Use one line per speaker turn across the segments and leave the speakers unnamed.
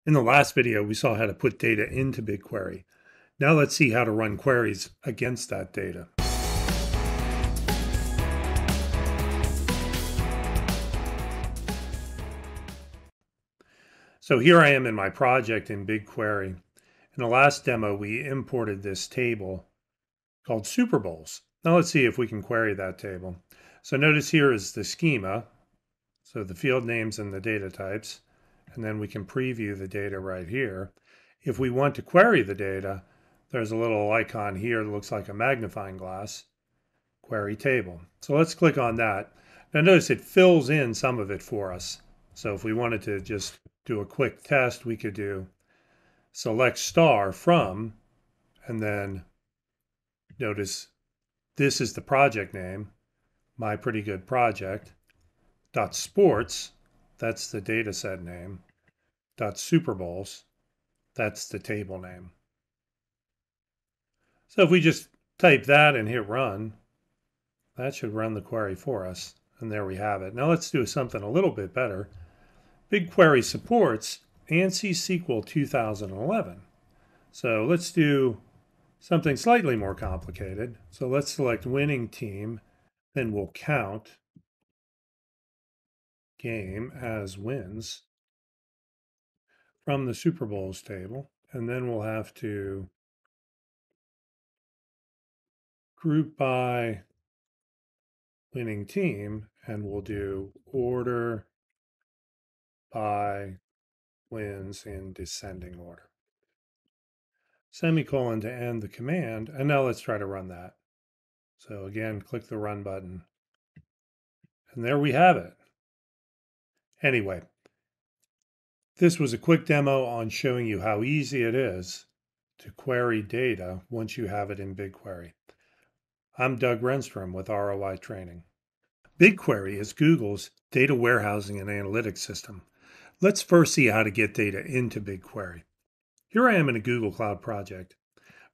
In the last video, we saw how to put data into BigQuery. Now let's see how to run queries against that data. So here I am in my project in BigQuery. In the last demo, we imported this table called Super Bowls. Now let's see if we can query that table. So notice here is the schema, so the field names and the data types, and then we can preview the data right here. If we want to query the data, there's a little icon here that looks like a magnifying glass, query table. So let's click on that. Now notice it fills in some of it for us. So if we wanted to just do a quick test, we could do select star from, and then notice this is the project name, My Pretty Good Project, .sports, that's the data set name, .Super Bowls, that's the table name. So if we just type that and hit run, that should run the query for us. And there we have it. Now let's do something a little bit better. BigQuery supports ANSI SQL 2011. So let's do something slightly more complicated. So let's select winning team, then we'll count game as wins from the Super Bowls table. And then we'll have to group by winning team, and we'll do order by wins in descending order. Semicolon to end the command, and now let's try to run that. So again, click the run button, and there we have it. Anyway, this was a quick demo on showing you how easy it is to query data once you have it in BigQuery. I'm Doug Renstrom with ROI Training. BigQuery is Google's data warehousing and analytics system. Let's first see how to get data into BigQuery. Here I am in a Google Cloud project.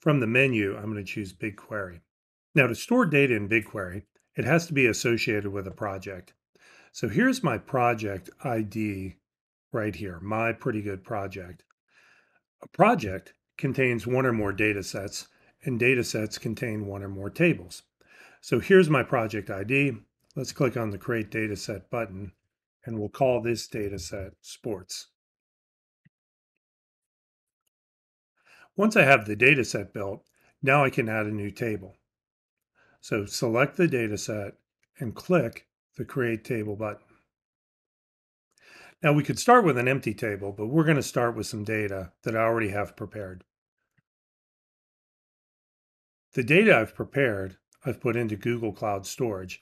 From the menu, I'm going to choose BigQuery. Now, to store data in BigQuery, it has to be associated with a project. So here's my project ID right here, My Pretty Good Project. A project contains one or more data sets, and data sets contain one or more tables. So here's my project ID. Let's click on the Create Dataset button, and we'll call this dataset Sports. Once I have the dataset built, now I can add a new table. So select the dataset and click the Create Table button. Now we could start with an empty table, but we're going to start with some data that I already have prepared. The data I've prepared, I've put into Google Cloud Storage.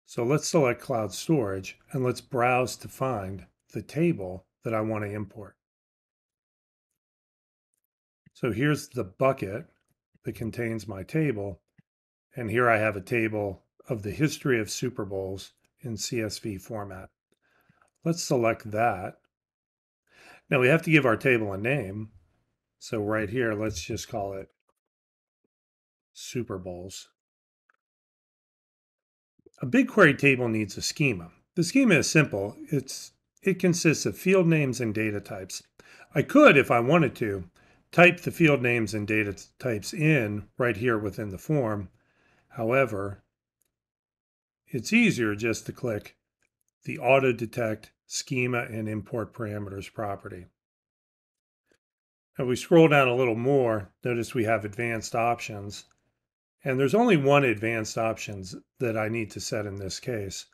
So let's select Cloud Storage and let's browse to find the table that I want to import. So here's the bucket that contains my table. And here I have a table of the history of Super Bowls in CSV format. Let's select that. Now we have to give our table a name. So right here, let's just call it Super Bowls. A BigQuery table needs a schema. The schema is simple. It consists of field names and data types. I could, if I wanted to, type the field names and data types in right here within the form. However, it's easier just to click the Auto Detect Schema and Import Parameters property. If we scroll down a little more, notice we have advanced options. And there's only one advanced options that I need to set in this case.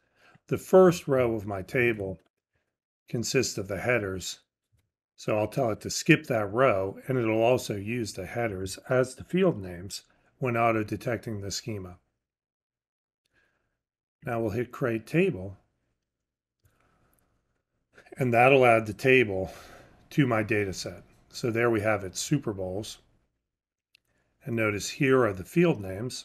The first row of my table consists of the headers. So I'll tell it to skip that row, and it'll also use the headers as the field names when auto-detecting the schema. Now we'll hit Create Table, and that'll add the table to my data set. So there we have it, Super Bowls. And notice here are the field names.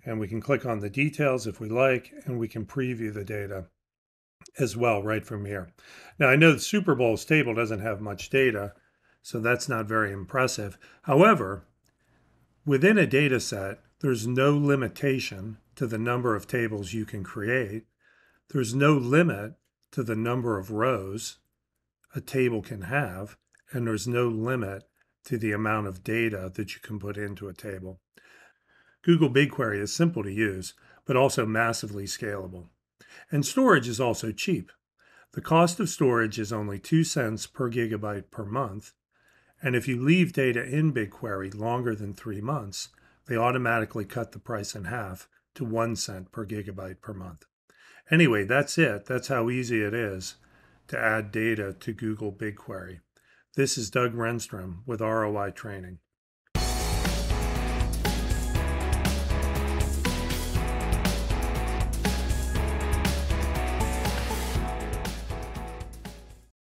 And we can click on the details if we like, and we can preview the data as well right from here. Now I know the Super Bowls table doesn't have much data, so that's not very impressive. However, within a data set, there's no limitation to the number of tables you can create. There's no limit to the number of rows a table can have, and there's no limit to the amount of data that you can put into a table. Google BigQuery is simple to use, but also massively scalable. And storage is also cheap. The cost of storage is only 2 cents per gigabyte per month, and if you leave data in BigQuery longer than 3 months, they automatically cut the price in half to 1 cent per gigabyte per month. Anyway, that's it. That's how easy it is to add data to Google BigQuery. This is Doug Renstrom with ROI Training.